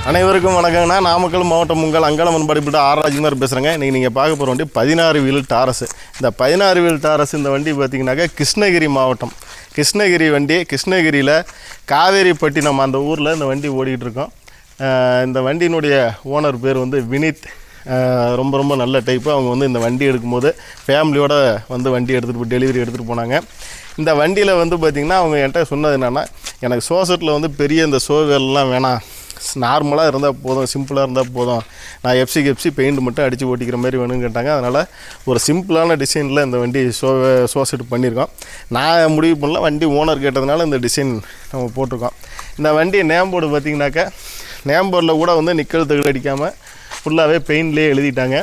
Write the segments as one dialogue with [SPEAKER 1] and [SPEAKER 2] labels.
[SPEAKER 1] அனைவருக்கும் வணக்கங்கண்ணா. நாமக்கல் மாவட்டம் உங்கள் அங்காளம்மன் படிப்பிட்ட ஆர் ராஜ்குமார் பேசுகிறேங்க. இன்றைக்கி நீங்கள் பார்க்க போகிற வண்டி 16 வீல் டாரஸ். இந்த 16 வீல் டாரஸ் இந்த வண்டி பார்த்திங்கனாக்கா கிருஷ்ணகிரி மாவட்டம், கிருஷ்ணகிரி வண்டி. கிருஷ்ணகிரியில் காவேரிப்பட்டினம் அந்த ஊரில் இந்த வண்டி ஓடிக்கிட்டு இருக்கோம். இந்த வண்டியினுடைய ஓனர் பேர் வந்து வினித். ரொம்ப ரொம்ப நல்ல டைப்பு. அவங்க வந்து இந்த வண்டி எடுக்கும்போது ஃபேமிலியோடு வந்து வண்டி எடுத்துகிட்டு போய் டெலிவரி எடுத்துகிட்டு போனாங்க. இந்த வண்டியில் வந்து பார்த்திங்கன்னா அவங்க என்கிட்ட சொன்னது என்னென்னா, எனக்கு சோசட்டில் வந்து பெரிய இந்த ஷோ வேலைலாம் வேணாம், நார்மலாக இருந்தால் போதும், சிம்பிளாக இருந்தால் போதும், நான் எஃப்சி பெயிண்ட் மட்டும் அடித்து ஓட்டிக்கிற மாதிரி வேணும்னு கேட்டாங்க. அதனால் ஒரு சிம்பிளான டிசைனில் இந்த வண்டி ஷோசெட் பண்ணியிருக்கோம். நான் முடிவு பண்ணல, வண்டி ஓனர் கேட்டதுனால இந்த டிசைன் நம்ம போட்டிருக்கோம். இந்த வண்டி நேம் போர்டு பார்த்திங்கனாக்கா, நேம் போர்டில் கூட வந்து நிக்கல் தகடு அடிக்காமல் ஃபுல்லாகவே பெயிண்ட்லேயே எழுதிட்டாங்க.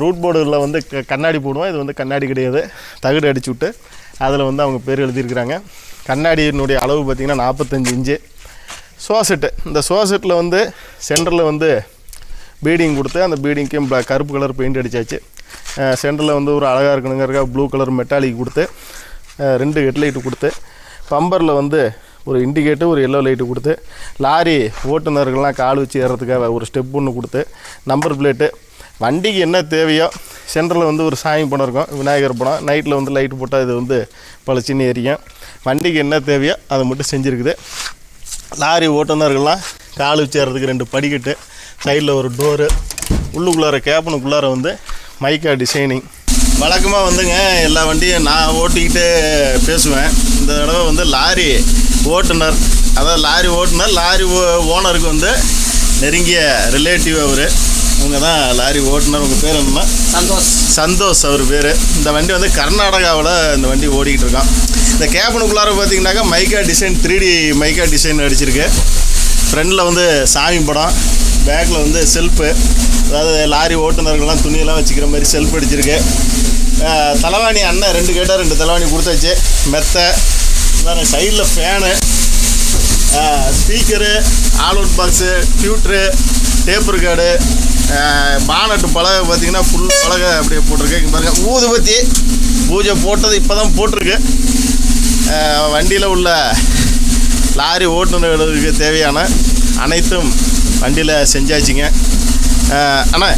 [SPEAKER 1] ரூட் போர்டில் வந்து கண்ணாடி போடுவோம், இது வந்து கண்ணாடி கிடையாது, தகடு அடிச்சு விட்டு அதில் வந்து அவங்க பேர் எழுதியிருக்கிறாங்க. கண்ணாடியினுடைய அளவு பார்த்திங்கன்னா 45 இன்ச்சு. ஷோசெட்டு, இந்த ஷோசெட்டில் வந்து சென்டரில் வந்து பீடிங் கொடுத்து அந்த பீடிங்க்கும் கருப்பு கலர் பெயிண்ட் அடித்தாச்சு. சென்டரில் வந்து ஒரு அழகாக இருக்கணுங்கிறக்கா ப்ளூ கலர் மெட்டாலிக் கொடுத்து 2 ஹெட்லைட்டு கொடுத்து, பம்பரில் வந்து ஒரு இண்டிகேட்டு ஒரு எல்லோ லைட்டு கொடுத்து, லாரி ஓட்டுநர்கள்லாம் கால் வச்சு ஏறதுக்காக ஒரு ஸ்டெப் ஒன்று கொடுத்து, நம்பர் பிளேட்டு, வண்டிக்கு என்ன தேவையோ, சென்டரில் வந்து ஒரு சாமி படம் இருக்கும், விநாயகர் படம், நைட்டில் வந்து லைட்டு போட்டால் இது வந்து பளிச்சுன்னு எரியும். வண்டிக்கு என்ன தேவையோ அதை மட்டும் செஞ்சுருக்குது. லாரி ஓட்டுநர்கள்லாம் கால் வச்சு ஏறதுக்கு 2 படிக்கட்டு, சைடில் ஒரு டோரு, உள்ளுக்குள்ளார கேப்பனுக்குள்ளார வந்து மைக்கா டிசைனிங். வழக்கமாக வந்துங்க எல்லா வண்டியும் நான் ஓட்டிக்கிட்டு பேசுவேன். இந்த தடவை வந்து லாரி ஓட்டுநர், அதாவது லாரி ஓட்டுநர், லாரி ஓனருக்கு வந்து நெருங்கிய ரிலேட்டிவ் அவர், அவங்க தான் லாரி ஓட்டுநர். உங்கள் பேர் என்னன்னா? சந்தோஷ் அவர் பேர். இந்த வண்டி வந்து கர்நாடகாவில் இந்த வண்டி ஓடிக்கிட்டு இருக்கான். இந்த கேபனுக்குள்ளார பார்த்தீங்கன்னாக்கா மைக்கா டிசைன், 3D மைக்கா டிசைன் அடிச்சிருக்கு. ஃப்ரண்டில் வந்து சாமி படம், பேக்கில் வந்து செல்ஃபு, அதாவது லாரி ஓட்டுநர்கள்லாம் துணியெல்லாம் வச்சுக்கிற மாதிரி செல்ஃப் அடிச்சிருக்கு. தலைவாணி அண்ணன் 2 கேட்டால் 2 தலைவாணி கொடுத்தாச்சு. மெத்தை வேறு, சைடில் fan, speaker, all out box, டியூட்ரு, டேப் ரெக்கார்டு, பானட்டு பலகை பார்த்திங்கன்னா ஃபுல் பலகை அப்படியே போட்டிருக்கு. இங்கே பாருங்கள், ஊதுபத்தி பூஜை போட்டது இப்போ தான் போட்டிருக்கு. வண்டியில் உள்ள லாரி ஓட்டுநர்களுக்கு தேவையான அனைத்தும் வண்டியில் செஞ்சாச்சுங்க. அண்ணா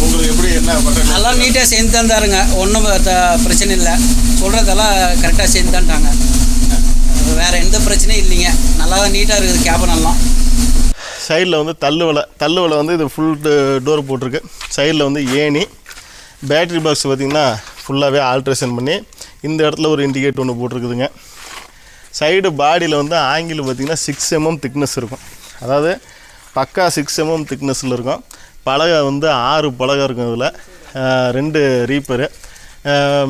[SPEAKER 1] உங்களுக்கு எப்படி என்ன பண்ணுறது?
[SPEAKER 2] நல்லா நீட்டாக செஞ்சு தந்தாருங்க, ஒன்றும் பிரச்சனை இல்லை. சொல்கிறதெல்லாம் கரெக்டாக செஞ்சு தந்துட்டாங்க, வேறு எந்த பிரச்சனையும் இல்லைங்க. நல்லா தான் நீட்டாக இருக்குது கேபனெல்லாம்.
[SPEAKER 1] சைடில் வந்து தள்ளுவலை வந்து இது ஃபுல் டோர் போட்டிருக்கு. சைடில் வந்து ஏணி, பேட்ரி பாக்ஸ் பார்த்திங்கன்னா ஃபுல்லாகவே ஆல்ட்ரேஷன் பண்ணி இந்த இடத்துல ஒரு இண்டிகேட் ஒன்று போட்டிருக்குதுங்க. சைடு பாடியில் வந்து ஆங்கிள் பார்த்திங்கன்னா 6 mm திக்னஸ் இருக்கும், அதாவது பக்கா 6 mm திக்னஸில் இருக்கும். பலகை வந்து 6 பலகை இருக்கும். இதில் 2 ரீப்பரு,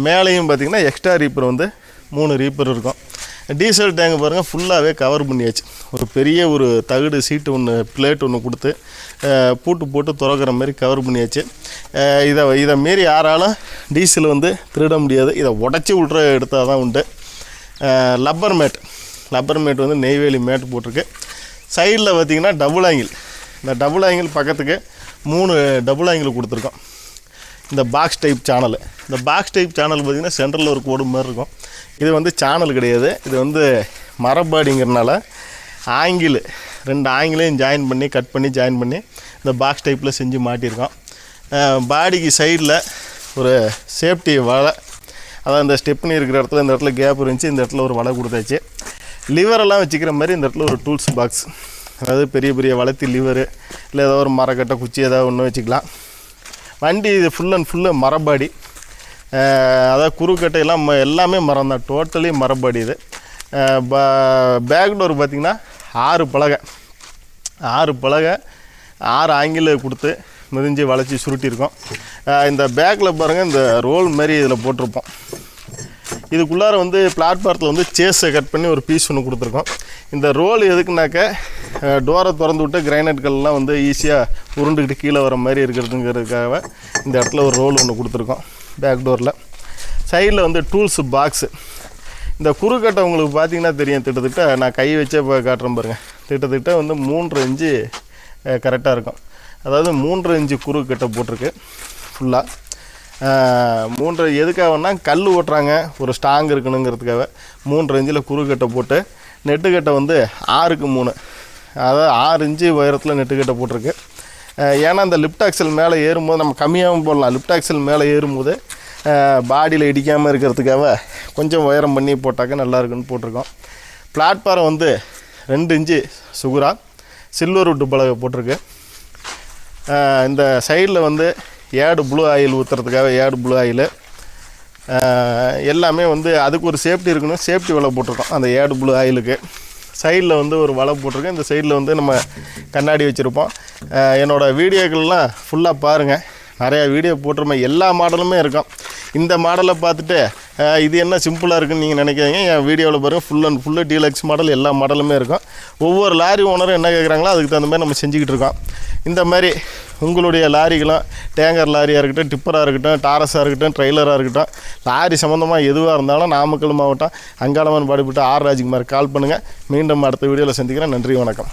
[SPEAKER 1] மேலேயும் பார்த்திங்கன்னா எக்ஸ்ட்ரா ரீப்பர் வந்து 3 ரீப்பர் இருக்கும். டீசல் டேங்க் பாருங்கள் ஃபுல்லாகவே கவர் பண்ணியாச்சு. ஒரு பெரிய ஒரு தகடு சீட்டு ஒன்று, பிளேட் ஒன்று கொடுத்து பூட்டு போட்டு திறக்கிற மாதிரி கவர் பண்ணியாச்சு. இதை மீறி யாராலும் டீசல் வந்து திருட முடியாது. இதை உடச்சி விட்ற எடுத்தால் தான் உண்டு. லப்பர் மேட் வந்து நெய்வேலி மேட் போட்டிருக்கு. சைடில் பார்த்திங்கன்னா டபுள் ஆங்கிள், இந்த டபுள் ஆங்கிள் பக்கத்துக்கு 3 டபுள் ஆங்கிள் கொடுத்துருக்கோம். இந்த பாக்ஸ் டைப் சேனல், இந்த பாக்ஸ் டைப் சேனல் பார்த்திங்கன்னா சென்டரில் ஒரு கோடு மாதிரி இருக்கும். இது வந்து சேனல் கிடையாது, இது வந்து மரப்பாடிங்கிறனால ஆங்கிள் 2 ஆங்கிளையும் ஜாயின் பண்ணி கட் பண்ணி ஜாயின் பண்ணி இந்த பாக்ஸ் டைப்பில் செஞ்சு மாட்டியிருக்கோம். பாடிக்கு சைடில் ஒரு சேஃப்டி வலை, அதான் இந்த ஸ்டெப்னி இருக்கிற இடத்துல இந்த இடத்துல கேப் இருந்துச்சு, இந்த இடத்துல ஒரு வலை கொடுத்தாச்சு. லிவரெல்லாம் வச்சுக்கிற மாதிரி இந்த இடத்துல ஒரு டூல்ஸ் பாக்ஸ், அதாவது பெரிய பெரிய வளர்த்தி லிவரு இல்லை ஏதோ ஒரு மரக்கட்டை குச்சி ஏதாவது ஒன்று வச்சுக்கலாம். வண்டி இது ஃபுல் அண்ட் ஃபுல்லு மரப்பாடி, அதாவது குறுக்கட்டையெல்லாம் எல்லாமே மரம் தான், டோட்டலி மரப்பாடி. இது பேக் டோர் பார்த்திங்கன்னா 6 பலகை 6 ஆங்கிள் கொடுத்து மிதிஞ்சு வளைச்சி சுருட்டியிருக்கோம். இந்த பேக்கில் பாருங்கள், இந்த ரோல் மாதிரி இதில் போட்டிருப்போம். இதுக்குள்ளார வந்து பிளாட்பாரத்தில் வந்து சேஸை கட் பண்ணி ஒரு பீஸ் ஒன்று கொடுத்துருக்கோம். இந்த ரோல் எதுக்குனாக்க டோரை திறந்து விட்டு கிரைனைட்கள்லாம் வந்து ஈஸியாக உருண்டுக்கிட்டு கீழே வர மாதிரி இருக்கிறதுங்கிறதுக்காக இந்த இடத்துல ஒரு ரோல் ஒன்று கொடுத்துருக்கோம் பேக் டோரில். சைடில் வந்து டூல்ஸ் பாக்ஸு. இந்த குறுக்கட்டை உங்களுக்கு பார்த்திங்கன்னா தெரியும், திட்டத்திட்ட நான் கை வச்சே காட்டுறேன் பாருங்கள். திட்டத்திட்ட வந்து 3 இன்ச்சு கரெக்டாக இருக்கும். அதாவது 3 இன்ச்சு குறுக்கட்டை போட்டிருக்கு ஃபுல்லாக. 3 எதுக்காகனா கல் ஓட்டுறாங்க, ஒரு ஸ்ட்ராங் இருக்கணுங்கிறதுக்காக 3 இன்ச்சில் குறுக்கட்டை போட்டு, நெட்டுக்கட்டை வந்து 6க்கு 3 அதாவது 6 இன்ச்சு உயரத்தில் நெட்டுக்கட்டை போட்டிருக்கு. ஏன்னா இந்த லிஃப்ட் ஆக்சல் மேலே ஏறும்போது நம்ம கம்மியாகவும் போடலாம். லிஃப்ட் ஆக்சல் மேலே ஏறும்போது பாடியில் இடிக்காமல் இருக்கிறதுக்காக கொஞ்சம் உயரம் பண்ணி போட்டாக்க நல்லா இருக்குன்னு போட்டிருக்கோம். பிளாட்ஃபாரம் வந்து 2 இன்ச்சு சுகுரா சில்வர் வுட்டு பலகை போட்டிருக்கு. இந்த சைடில் வந்து ஏடு ப்ளூ ஆயில் ஊற்றுறதுக்காக ஏடு ப்ளூ ஆயில் எல்லாமே வந்து அதுக்கு ஒரு சேஃப்டி இருக்கணும். சேஃப்டி வலை போட்டிருக்கோம் அந்த ஏடு ப்ளூ ஆயிலுக்கு. சைடில் வந்து ஒரு வலை போட்டிருக்கேன். இந்த சைடில் வந்து நம்ம கண்ணாடி வச்சுருப்போம். என்னோடய வீடியோக்கள்லாம் ஃபுல்லாக பாருங்கள். நிறையா வீடியோ போட்டிருமே எல்லா மாடலுமே இருக்கும். இந்த மாடலை பார்த்துட்டு இது என்ன சிம்பிளாக இருக்குன்னு நீங்கள் நினைக்கிறீங்க. என் வீடியோவில் பாருங்கள் full and full deluxe model எல்லா மாடலுமே இருக்கும். ஒவ்வொரு லாரி ஓனரும் என்ன கேட்குறாங்களோ அதுக்கு தகுந்த மாதிரி நம்ம செஞ்சுக்கிட்டு இருக்கோம். இந்த மாதிரி உங்களுடைய லாரிகளும் டேங்கர் லாரியாக இருக்கட்டும், டிப்பராக இருக்கட்டும், டாரஸாக இருக்கட்டும், ட்ரெய்லராக இருக்கட்டும், லாரி சம்மந்தமாக எதுவாக இருந்தாலும் நாமக்கல் மாவட்டம் அங்காளம்மன் பாடிப்பட்ட ஆர் ராஜ்குமார் கால் பண்ணுங்கள். மீண்டும் அடுத்த வீடியோவில் சந்திக்கிறேன். நன்றி, வணக்கம்.